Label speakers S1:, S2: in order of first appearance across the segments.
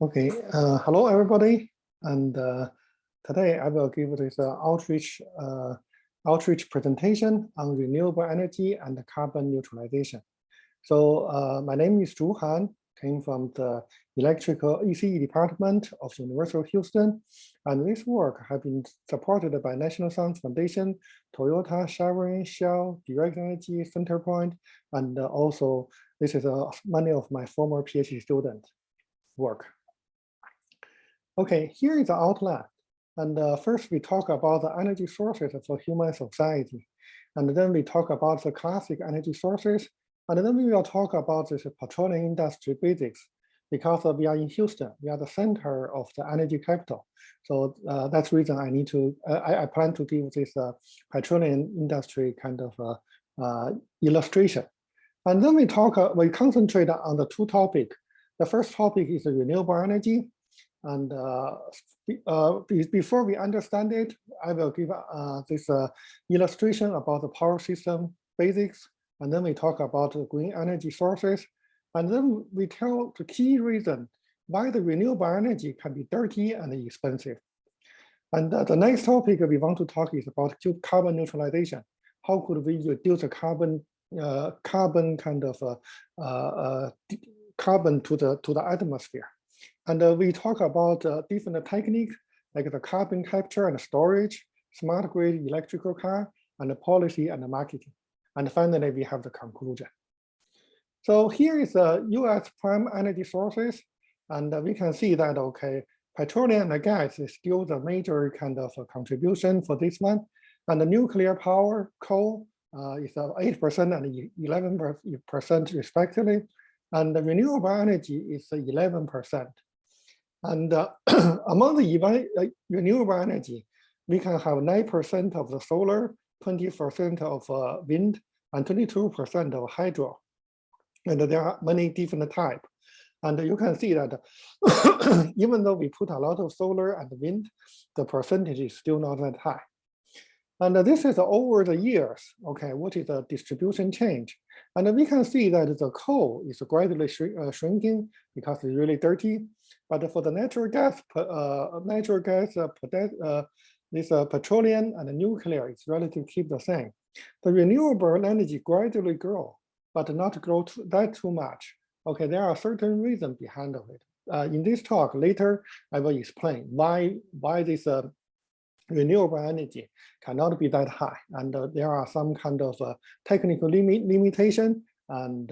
S1: Okay, hello everybody, and today I will give this outreach presentation on renewable energy and carbon neutralization. So my name is Zhu Han, came from the electrical ECE department of the University of Houston, and this work has been supported by National Science Foundation, Toyota, Chevron, Shell, Direct Energy, Centerpoint, and also this is many of my former PhD students' work. Okay, here is the outline. And first we talk about the energy sources for human society. And then we talk about the classic energy sources. And then we will talk about this petroleum industry basics. Because we are in Houston, we are the center of the energy capital. So that's the reason I need to, I plan to give this petroleum industry kind of illustration. And then we concentrate on the two topics. The first topic is renewable energy. And before we understand it, I will give this illustration about the power system basics. And then we talk about the green energy sources. And then we tell the key reason why the renewable energy can be dirty and expensive. And the next topic we want to talk is about carbon neutralization. How could we reduce the carbon carbon to the atmosphere? And we talk about different techniques like the carbon capture and storage, smart grid electrical car, and the policy and the marketing. And finally, we have the conclusion. So here is the US prime energy sources. And we can see that, okay, petroleum and gas is still the major kind of contribution for this one. And the nuclear power, coal is 8% and 11% respectively. And the renewable energy is 11%. And among the renewable energy, we can have 9% of the solar, 20% of wind, and 22% of hydro. And there are many different types. And you can see that even though we put a lot of solar and wind, the percentage is still not that high. And this is over the years, okay, what is the distribution change? And we can see that the coal is gradually shrinking because it's really dirty. But for the natural gas, this petroleum and nuclear is relatively keep the same. The renewable energy gradually grow, but not grow too much. Okay, there are certain reasons behind of it. In this talk later, I will explain why this renewable energy cannot be that high, and there are some kind of technical limitation and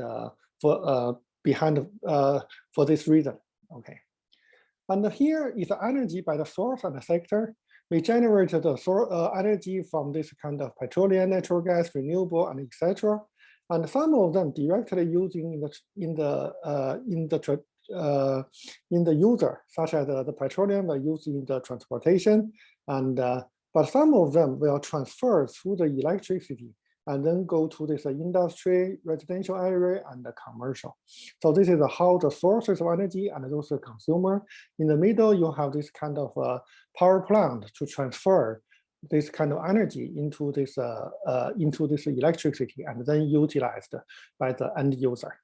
S1: behind for this reason. Okay, and here is the energy by the source and the sector. We generated the energy from this kind of petroleum, natural gas, renewable, and etc. And some of them directly using in the user, such as the petroleum are used in the transportation, and but some of them will transfer through the electricity and then go to this industry, residential area, and the commercial. So this is how the sources of energy and also consumer. In the middle, you have this kind of power plant to transfer this kind of energy into this electricity and then utilized by the end user.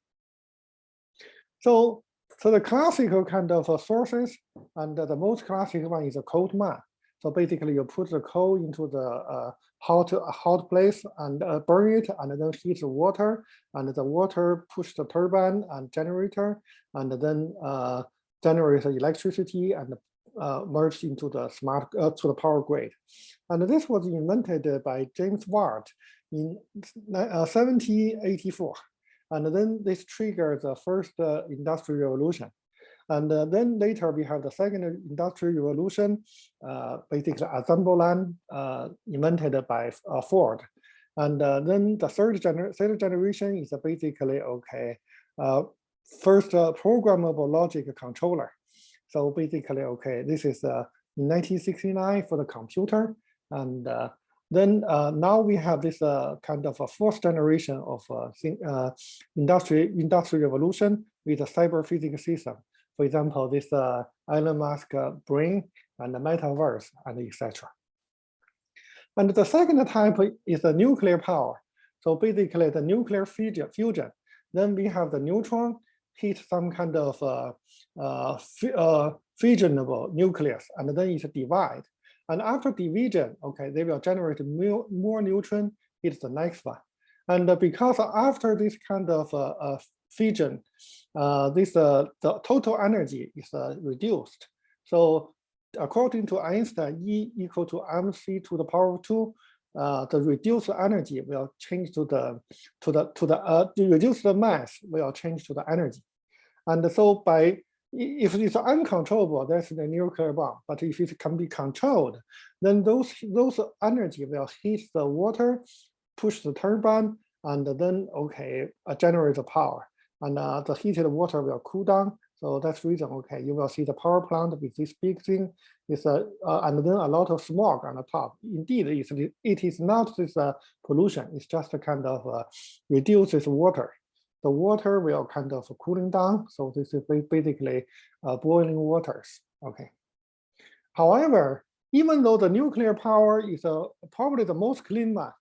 S1: So the classical kind of sources, and the most classic one is a coal mine. So basically, you put the coal into the hot place and burn it, and then heat the water, and the water push the turbine and generator, and then generate the electricity and merge into the to the power grid. And this was invented by James Watt in 1784. And then this triggered the first industrial revolution. And then later we have the second industrial revolution, basically assembly line invented by Ford. And then the third generation is basically, okay, first programmable logic controller. So basically, okay, this is in 1969 for the computer. And then now we have this kind of a fourth generation of industrial revolution with a cyber physics system. For example, this Elon Musk brain and the metaverse and etc. And the second type is the nuclear power. So basically the nuclear fusion. Then we have the neutron hit some kind of fissionable nucleus, and then it divide. And after division, okay, they will generate more neutron, hit the next one. And because after this kind of fission, the total energy is reduced. So according to Einstein, E equal to mc to the power of 2, the reduced energy will change to the reduce the mass will change to the energy. And so if it's uncontrollable, that's the nuclear bomb. But if it can be controlled, then those energy will hit the water, push the turbine, and then generate the power. And the heated water will cool down. So that's the reason, you will see the power plant with this big thing, and then a lot of smog on the top. Indeed, it is not this pollution, it's just a kind of reduces water. The water will kind of cooling down. So this is basically boiling waters, However, even though the nuclear power is probably the most clean one,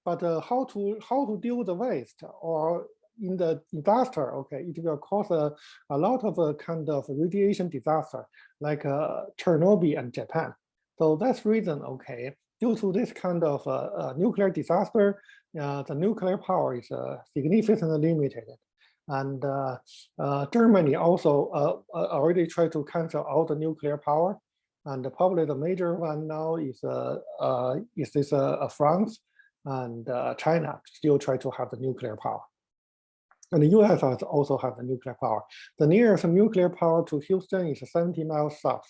S1: but how to deal with the waste or in the disaster, it will cause a lot of kind of radiation disaster like Chernobyl and Japan. So that's reason, due to this kind of nuclear disaster, the nuclear power is significantly limited. And Germany also already tried to cancel all the nuclear power. And probably the major one now is France, and China still try to have the nuclear power. And the US also have the nuclear power. The nearest nuclear power to Houston is 70 miles south,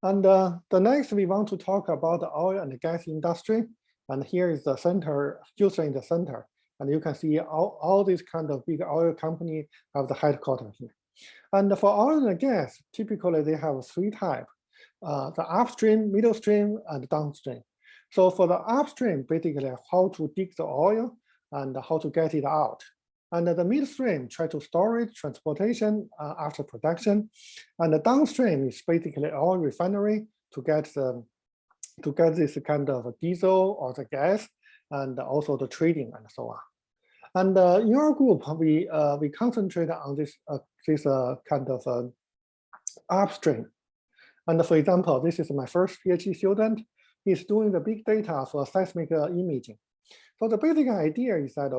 S1: And the next we want to talk about the oil and gas industry. And here is the center, Houston in the center. And you can see all these kind of big oil company have the headquarters here. And for oil and gas, typically they have 3 types, the upstream, middle stream, and downstream. So for the upstream, basically how to dig the oil and how to get it out. And the midstream try to storage, transportation after production. And the downstream is basically oil refinery to get this kind of diesel or the gas, and also the trading and so on. And in our group, we concentrate on this kind of upstream. And for example, this is my first PhD student. He's doing the big data for seismic imaging. So the basic idea is that,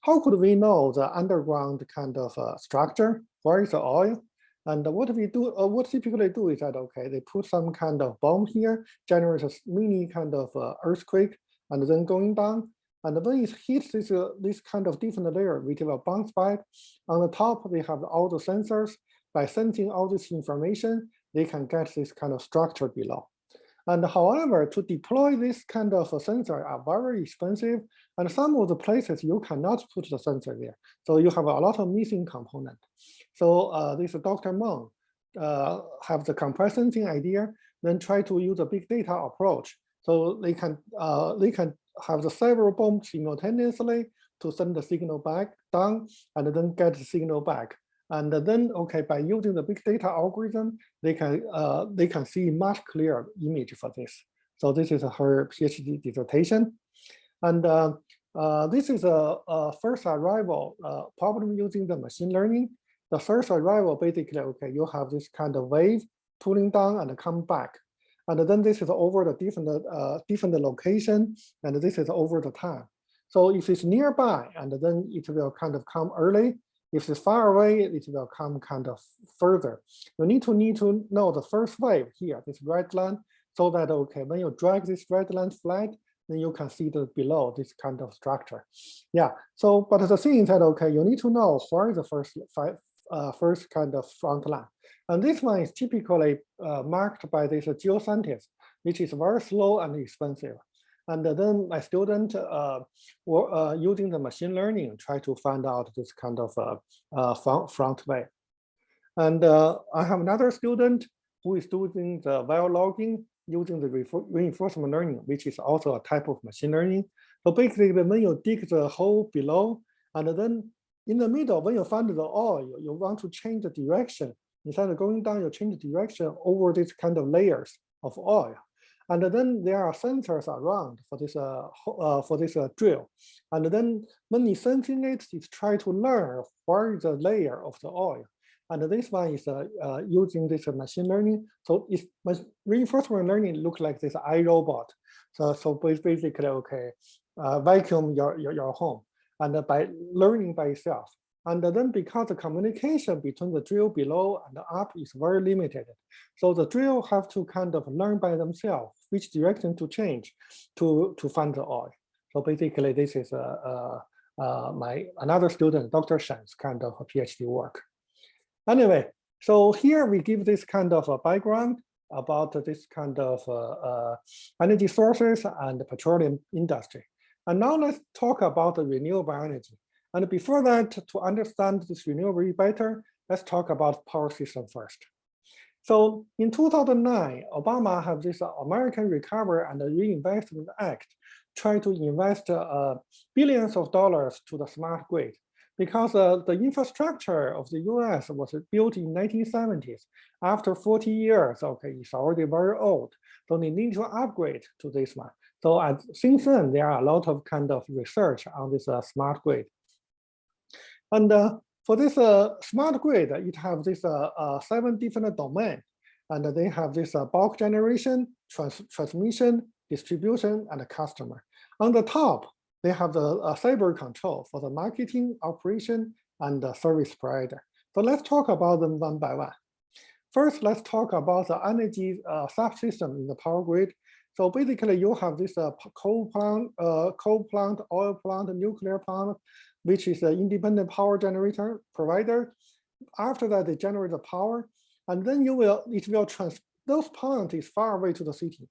S1: how could we know the underground kind of structure? Where is the oil? And what we do, what typically do is that, they put some kind of bomb here, generate a mini kind of earthquake, and then going down. And when it hits this kind of different layer, it will bounce back. On the top, we have all the sensors. By sensing all this information, they can get this kind of structure below. And however, to deploy this kind of a sensor are very expensive, and some of the places you cannot put the sensor there. So you have a lot of missing component. So this Dr. Meng have the compressed sensing idea, then try to use a big data approach. So they can have the several bombs simultaneously to send the signal back down and then get the signal back. And then, by using the big data algorithm, they can see much clearer image for this. So this is her PhD dissertation. And this is a first arrival problem using the machine learning. The first arrival, basically, you have this kind of wave pulling down and come back. And then this is over the different location, and this is over the time. So if it's nearby, and then it will kind of come early. If it's far away, it will come kind of further. You need to know the first wave here, this red line, so that, when you drag this red line flag, then you can see the below this kind of structure. Yeah, so, but the thing is that, you need to know where is the first kind of front line. And this one is typically marked by this geoscientist, which is very slow and expensive. And then my student were using the machine learning, try to find out this kind of front wave. And I have another student who is doing the well logging using the reinforcement learning, which is also a type of machine learning. So basically, when you dig the hole below, and then in the middle, when you find the oil, you want to change the direction. Instead of going down, you change the direction over this kind of layers of oil. And then there are sensors around for this drill. And then when it's sensing it, it's trying to learn where is the layer of the oil. And this one is using this machine learning. So it's reinforcement learning looks like this iRobot. So basically, okay, vacuum your home, and by learning by itself. And then because the communication between the drill below and up is very limited, so the drill have to kind of learn by themselves which direction to change to find the oil. So basically, this is my another student, Dr. Shen's kind of a PhD work. Anyway, so here we give this kind of a background about this kind of energy sources and the petroleum industry. And now let's talk about the renewable energy. And before that, to understand this renewable better, let's talk about power system first. So in 2009, Obama had this American Recovery and Reinvestment Act, trying to invest billions of dollars to the smart grid, because the infrastructure of the US was built in 1970s. After 40 years, okay, it's already very old. So they need to upgrade to this one. So since then, there are a lot of kind of research on this smart grid. And for this smart grid, it has this 7 different domains. And they have this bulk generation, transmission, distribution, and customer. On the top, they have the cyber control for the marketing, operation, and the service provider. So let's talk about them one by one. First, let's talk about the energy subsystem in the power grid. So basically, you have this coal plant, oil plant, nuclear plant, which is an independent power generator provider. After that, they generate the power, and then it will transfer. Those plants is far away to the city,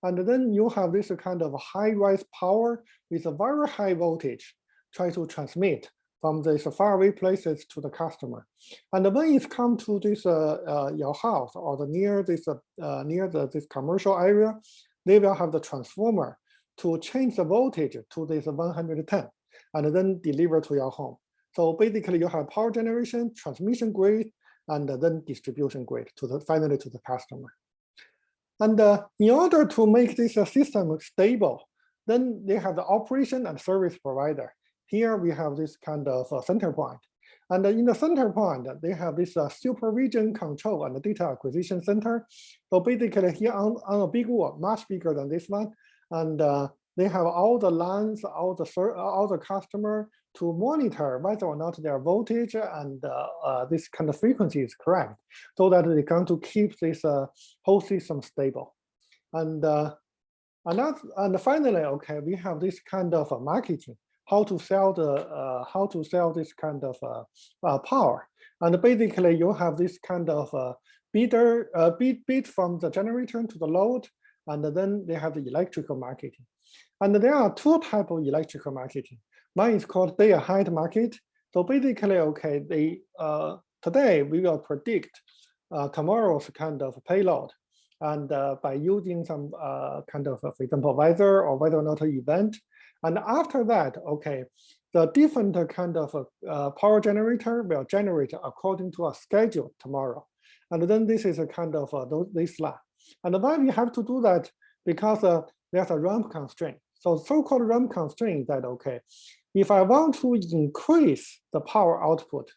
S1: and then you have this kind of high-rise power with a very high voltage, try to transmit from these faraway places to the customer. And when it comes to this your house or near this commercial area, they will have the transformer to change the voltage to this 110, and then deliver to your home. So basically, you have power generation, transmission grid, and then distribution grid finally to the customer. And in order to make this system stable, then they have the operation and service provider. Here we have this kind of center point. And in the center point, they have this supervision control and data acquisition center. So basically here on a big wall, much bigger than this one. And they have all the lines, all the customer to monitor whether or not their voltage and this kind of frequency is correct, so that they can to keep this whole system stable. And finally, okay, we have this kind of marketing, how to sell this kind of power. And basically, you have this kind of bid from the generator to the load, and then they have the electrical marketing. And there are 2 types of electrical marketing. One is called day-ahead market. So basically, okay, today we will predict tomorrow's kind of payload, and by using some kind of, for example, weather or whether or not an event. And after that, okay, the different kind of power generator will generate according to a schedule tomorrow. And then this is a kind of this line. And why we have to do that? Because there's a ramp constraint. So so-called ramp constraint that, okay, if I want to increase the power output,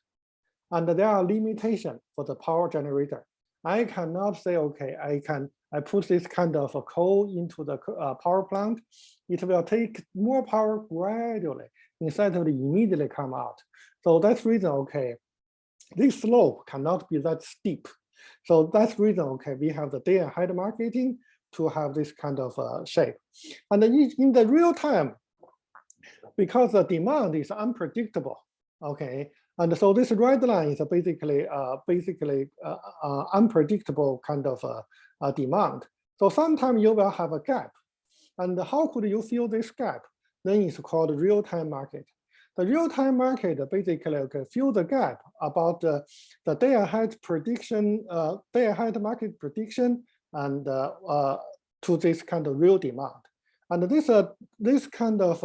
S1: and there are limitations for the power generator, I cannot say, okay, I put this kind of a coal into the power plant. It will take more power gradually instead of immediately come out. So that's reason, okay, this slope cannot be that steep. So that's reason, okay, we have the day-ahead marketing to have this kind of shape. And in the real time, because the demand is unpredictable, okay, and so this red line is basically unpredictable kind of demand. So sometimes you will have a gap, and how could you fill this gap? Then it's called real-time market. The real-time market basically fill the gap about the day-ahead prediction, day-ahead market prediction, and to this kind of real demand. And this kind of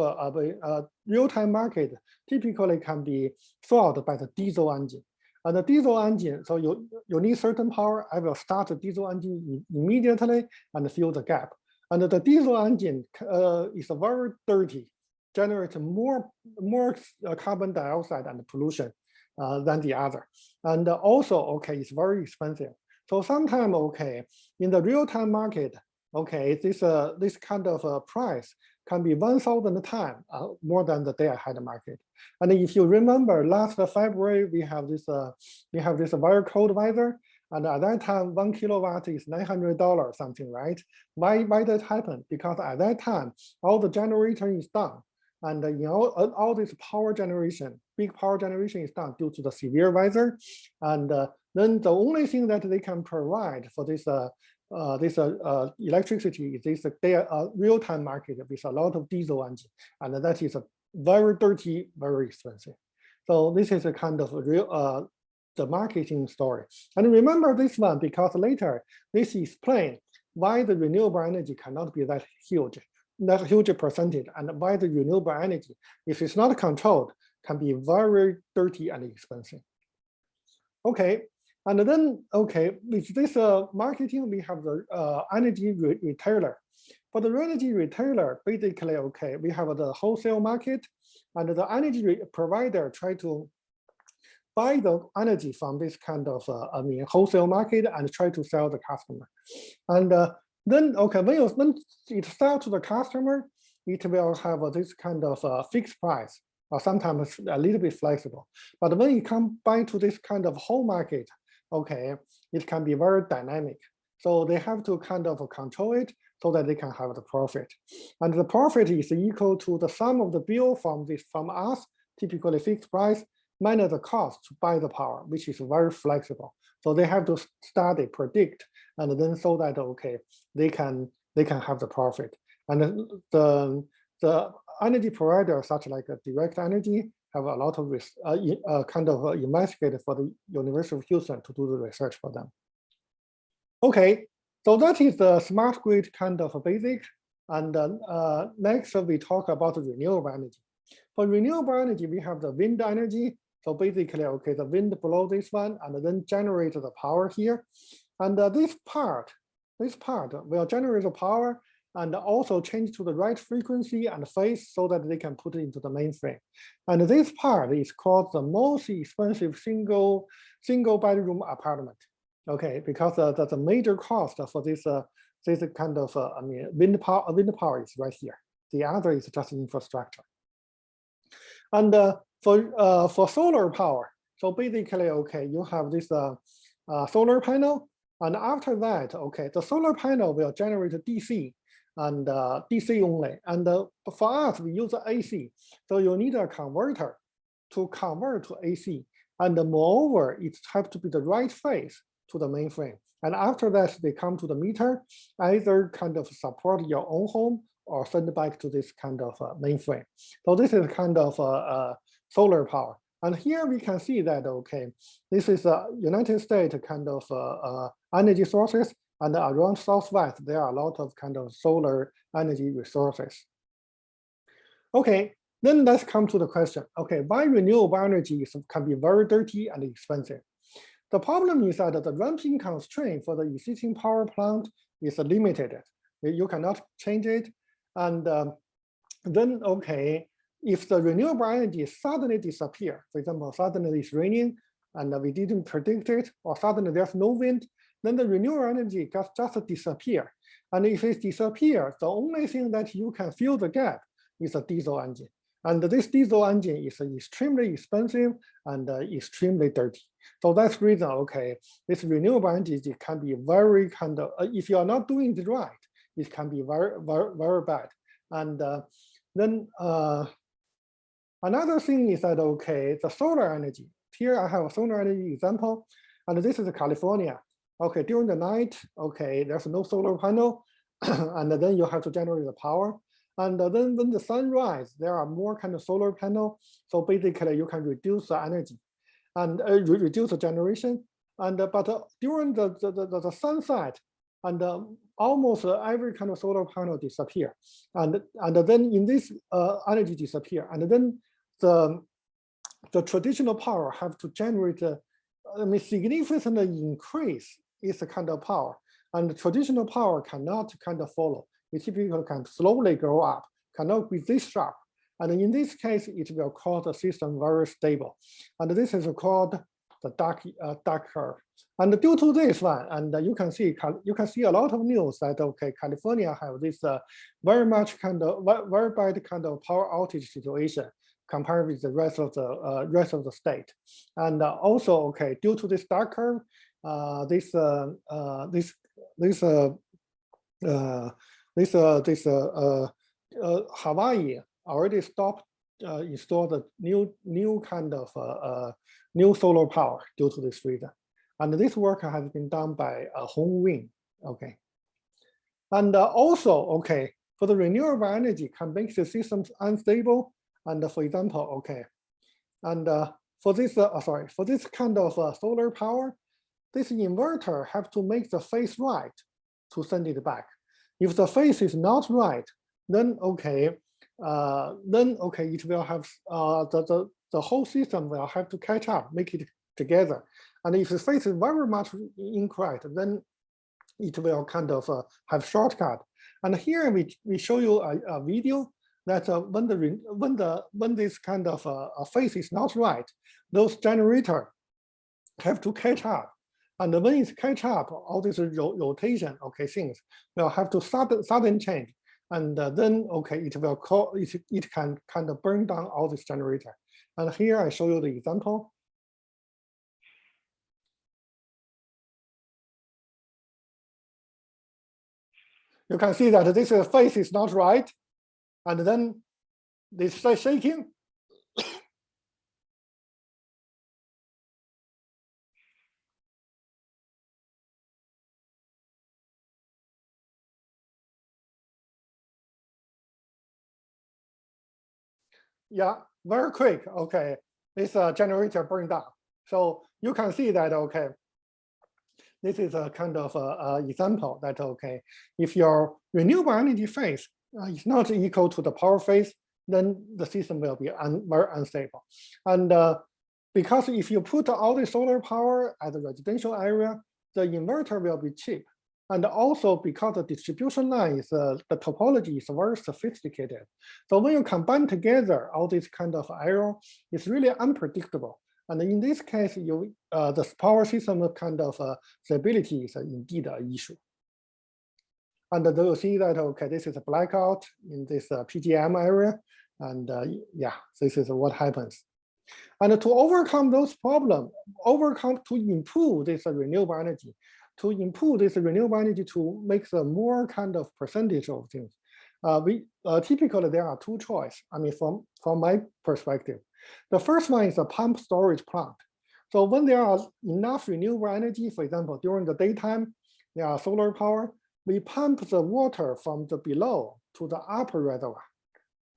S1: real-time market typically can be solved by the diesel engine. And the diesel engine, so you need certain power, I will start the diesel engine immediately and fill the gap. And the diesel engine is very dirty, generates more carbon dioxide and pollution than the other. And also, okay, it's very expensive. So sometimes, okay, in the real-time market, okay, this kind of price can be 1,000 times more than the day-ahead market. And if you remember, last February we have this very cold weather, and at that time 1 kilowatt is $900 something, right? Why that happened? Because at that time all the generator is down, and all this power generation, big power generation is done due to the severe weather, and then the only thing that they can provide for this electricity is this real-time market with a lot of diesel engine, and that is a very dirty, very expensive. So this is a kind of real the marketing story. And remember this one because later this explains why the renewable energy cannot be that huge percentage, and why the renewable energy, if it's not controlled, can be very dirty and expensive. Okay, and then okay, with this marketing, we have the energy retailer. For the energy retailer, basically, okay, we have the wholesale market, and the energy provider try to buy the energy from this kind of wholesale market and try to sell the customer. And then okay, when it sells to the customer, it will have this kind of fixed price, or sometimes a little bit flexible. But when it comes by to this kind of whole market, okay, it can be very dynamic. So they have to kind of control it so that they can have the profit. And the profit is equal to the sum of the bill from us, typically fixed price, minus the cost to buy the power, which is very flexible. So they have to study, predict, and then so that okay, they can have the profit. And the energy provider, such like a Direct Energy, have a lot of kind of investigated for the University of Houston to do the research for them. Okay, so that is the smart grid kind of basic. And next we talk about renewable energy. For renewable energy, we have the wind energy. So basically, okay, the wind blow this one and then generate the power here. And this part will generate the power and also change to the right frequency and phase so that they can put it into the mainframe. And this part is called the most expensive single bedroom apartment. Okay, because the major cost for this kind of wind power is right here. The other is just infrastructure. And for solar power, so basically, okay, you have this solar panel, and after that, okay, the solar panel will generate DC and DC only. And for us, we use AC, so you need a converter to convert to AC. And moreover, it has to be the right phase to the mainframe. And after that, they come to the meter, either kind of support your own home or send back to this kind of mainframe. So this is kind of solar power. And here we can see that, okay, this is a United States kind of energy sources, and around Southwest, there are a lot of kind of solar energy resources. Okay, then let's come to the question, okay, why renewable energy can be very dirty and expensive? The problem is that the ramping constraint for the existing power plant is limited. You cannot change it. And then, okay, if the renewable energy suddenly disappear, for example, suddenly it's raining and we didn't predict it, or suddenly there's no wind, then the renewable energy just disappear. And if it disappears, the only thing that you can fill the gap is a diesel engine. And this diesel engine is extremely expensive and extremely dirty. So that's the reason, okay, this renewable energy can be very kind of, if you are not doing it right, it can be very, very, very bad. And then another thing is that, okay, the solar energy. Here I have a solar energy example, and this is California. Okay, during the night, okay, there's no solar panel, and then you have to generate the power. And then when the sun rises, there are more kind of solar panel. So basically, you can reduce the energy and reduce the generation. And but during the sunset, and almost every kind of solar panel disappear. And then in this energy disappear. And then the traditional power have to generate significantly increase its kind of power. And the traditional power cannot kind of follow. we typically can slowly grow up, cannot be this sharp. And in this case, it will call the system very stable. And this is called the dark curve. And due to this one, and you can see a lot of news that okay, California have this very bad kind of power outage situation compared with the rest of the state. And also okay, due to this dark curve, Hawaii already stopped install the new kind of new solar power due to this reason. And this work has been done by Hous. Okay. And also, okay, for the renewable energy can make the systems unstable. And for example, okay, and for this kind of solar power, this inverter have to make the phase right to send it back. If the phase is not right, then okay, it will have the whole system will have to catch up, make it together. And if the phase is very much incorrect, then it will kind of have shortcut. And here we show you a video that when this kind of phase is not right, those generators have to catch up. And when it catch up, all this rotation, okay, things will have to sudden change. And then, okay, it can kind of burn down all this generator. And here I show you the example. You can see that this phase is not right. And then this shaking. Yeah, very quick. Okay, this generator burned down. So you can see that, okay, this is a kind of example that, okay, if your renewable energy phase is not equal to the power phase, then the system will be very unstable. And because if you put all the solar power at the residential area, the inverter will be cheap. And also because the distribution line is, the topology is very sophisticated. So when you combine together all this kind of error, it's really unpredictable. And in this case, the power system kind of stability is indeed an issue. And you'll see that, okay, this is a blackout in this PGM area. And yeah, this is what happens. And to overcome those problems, to improve this renewable energy, to make the more kind of percentage of things, typically there are two choices. I mean, from my perspective, the first one is a pump storage plant. So when there are enough renewable energy, for example, during the daytime, there are solar power, we pump the water from the below to the upper reservoir.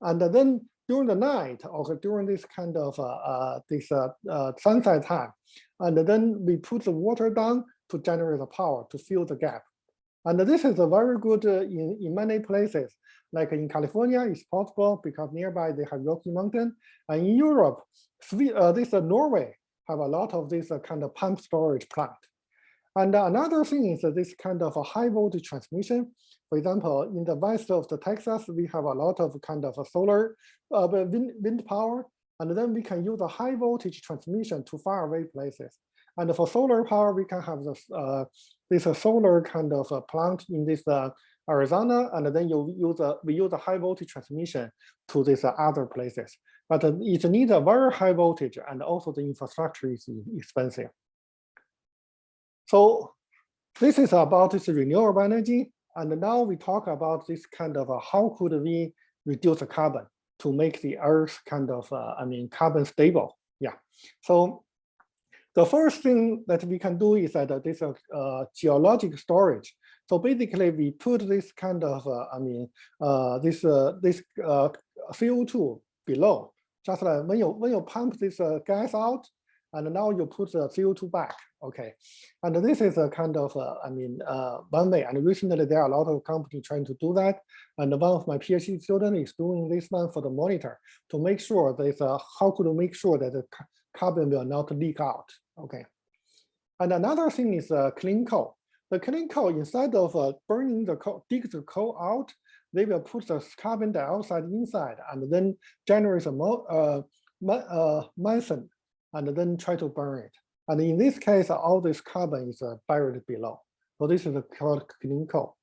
S1: And then during the night, or during this kind of sunset time, and then we put the water down to generate the power to fill the gap. And this is a very good in many places. Like in California, it's possible because nearby they have Rocky Mountain. And in Europe, Norway have a lot of this kind of pump storage plant. And another thing is this kind of a high voltage transmission. For example, in the west of the Texas, we have a lot of kind of a solar wind power, and then we can use a high voltage transmission to far away places. And for solar power, we can have this solar kind of a plant in this Arizona, and then we use a high voltage transmission to these other places. But it needs a very high voltage, and also the infrastructure is expensive. So this is about this renewable energy. And now we talk about this kind of how could we reduce the carbon to make the Earth kind of, carbon stable. Yeah. So the first thing that we can do is that this geological storage. So basically, we put this kind of, this CO2 below, just like when you pump this gas out, and now you put the CO2 back. Okay, and this is a kind of, one way. And recently, there are a lot of companies trying to do that. And one of my PhD students is doing this one for the monitor to make sure that how could we make sure that the carbon will not leak out. Okay, and another thing is clean coal. The clean coal, instead of burning the coal, dig the coal out, they will put the carbon dioxide inside and then generate a methane and then try to burn it. And in this case, all this carbon is buried below. So this is called clean coal.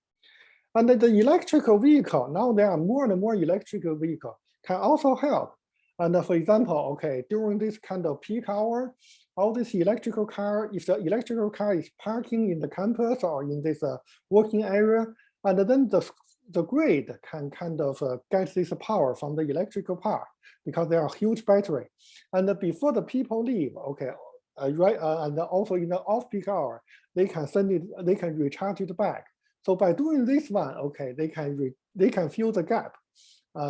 S1: And the electrical vehicle, now there are more and more electrical vehicles, can also help. And for example, okay, during this kind of peak hour, all this electrical car, if the electrical car is parking in the campus or in this working area, and then the grid can kind of get this power from the electrical power because there are huge battery. And before the people leave, okay, and also in the off-peak hour, they can send it, they can recharge it back. So by doing this one, okay, they can fill the gap.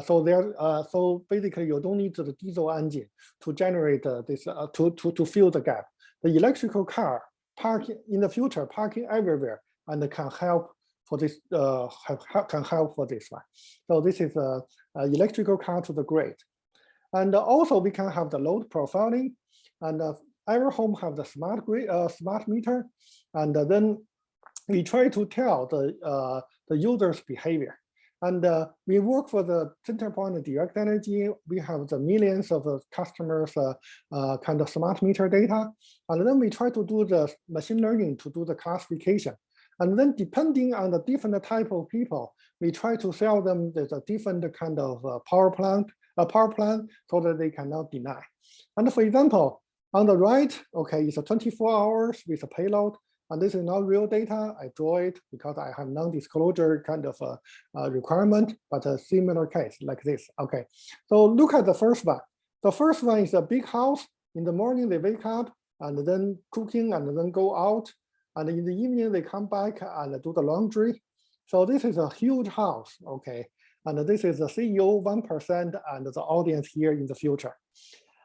S1: So basically you don't need the diesel engine to generate this to fill the gap. The electrical car parking in the future, parking everywhere, and can help for this can help for this one. So this is a electrical car to the grid. And also we can have the load profiling, and every home have the smart grid, smart meter, and then we try to tell the user's behavior. And we work for the center point of direct energy. We have the millions of customers kind of smart meter data. And then we try to do the machine learning to do the classification. And then depending on the different type of people, we try to sell them the different kind of power plant so that they cannot deny. And for example, on the right, okay, it's a 24 hours with a payload. And this is not real data. I draw it because I have non-disclosure kind of requirement, but a similar case like this. Okay, so look at the first one. The first one is a big house. In the morning, they wake up and then cooking and then go out. And in the evening, they come back and do the laundry. So this is a huge house, okay? And this is the CEO 1% and the audience here in the future.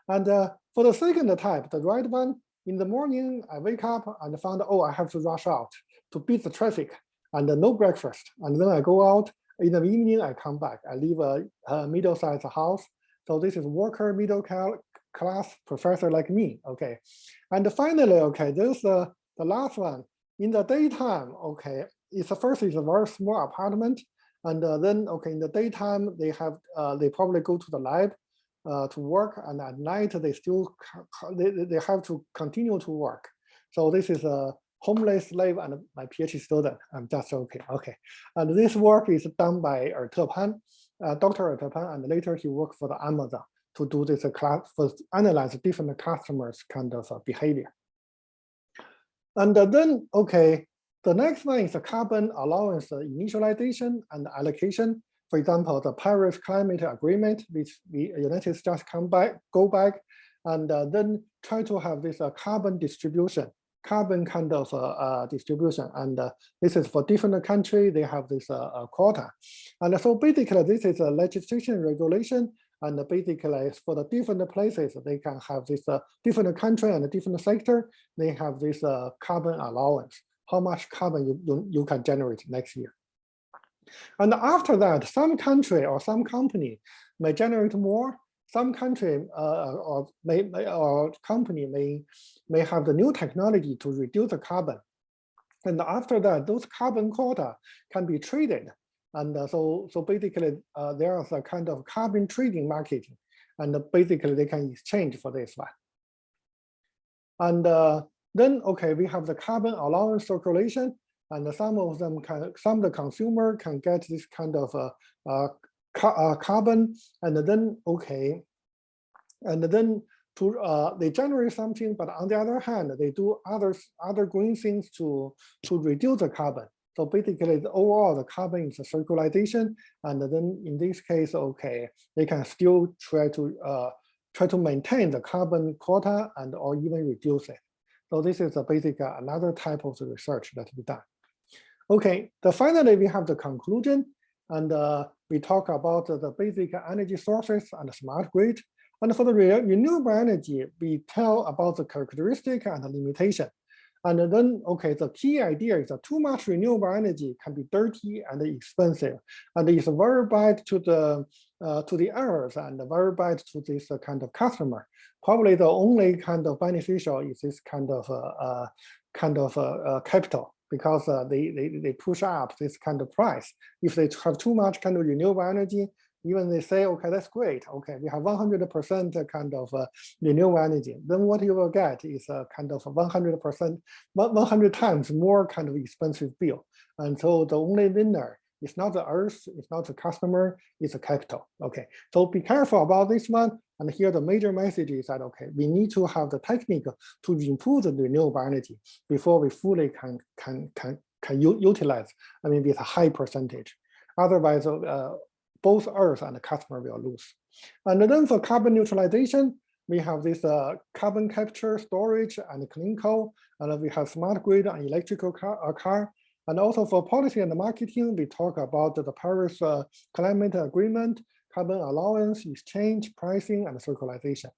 S1: And for the second type, the right one, in the morning, I wake up and found, oh, I have to rush out to beat the traffic and no breakfast. And then I go out. In the evening, I come back. I leave a middle-sized house. So this is worker, middle class professor like me, okay? And finally, okay, there's the last one. In the daytime, okay, it's first is a very small apartment. And then, okay, in the daytime, they probably go to the lab to work, and at night they still they have to continue to work. So this is a homeless slave and my PhD student. I'm just okay. And this work is done by Pan, Dr. Pan, and later he worked for the Amazon to do this analyze different customers kind of behavior. And then okay, the next one is the carbon allowance initialization and allocation. For example, the Paris Climate Agreement, which the United States go back, and then try to have this carbon distribution, carbon kind of distribution. And this is for different countries, they have this quota. And so basically, this is a legislation regulation. And basically, for the different places, they can have this different country and different sector, they have this carbon allowance, how much carbon you can generate next year. And after that, some country or some company may generate more. Some country or company may have the new technology to reduce the carbon. And after that, those carbon quota can be traded. And so basically, there is a kind of carbon trading market. And basically, they can exchange for this one. And then, okay, we have the carbon allowance circulation. And some of them some of the consumer can get this kind of carbon, and then okay, and then they generate something, but on the other hand, they do other green things to reduce the carbon. So basically, overall, the carbon is a circulation, and then in this case, okay, they can still try to maintain the carbon quota and or even reduce it. So this is basically another type of the research that we done. Okay, finally we have the conclusion, and we talk about the basic energy sources and the smart grid. And for the renewable energy, we tell about the characteristic and the limitation. And then, okay, the key idea is that too much renewable energy can be dirty and expensive, and it's very bad to the to the Earth and very bad to this kind of customer. Probably the only kind of beneficial is this kind of capital, because they push up this kind of price. If they have too much kind of renewable energy, even they say, okay, that's great. Okay, we have 100% kind of renewable energy. Then what you will get is a kind of 100%, 100 times more kind of expensive bill. And so the only winner is not the Earth, it's not the customer, it's the capital. Okay, so be careful about this one. And here the major message is that, okay, we need to have the technique to improve the renewable energy before we fully can utilize, I mean, with a high percentage. Otherwise, both Earth and the customer will lose. And then for carbon neutralization, we have this carbon capture, storage, and clean coal, and we have smart grid and electrical car. And also for policy and marketing, we talk about the Paris Climate Agreement, carbon allowance, exchange, pricing, and circularization.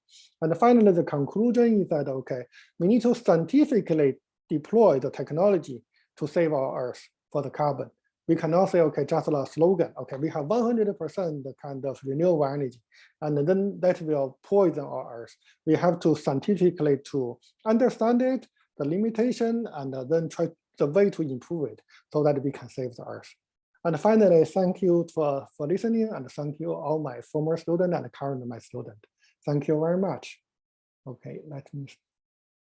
S1: And finally, the conclusion is that, okay, we need to scientifically deploy the technology to save our Earth for the carbon. We cannot say, okay, just a slogan, okay, we have 100% kind of renewable energy, and then that will poison our Earth. We have to scientifically to understand it, the limitation, and then try the way to improve it so that we can save the Earth. And finally, thank you for listening, and thank you all my former student and current my student. Thank you very much. Okay, let me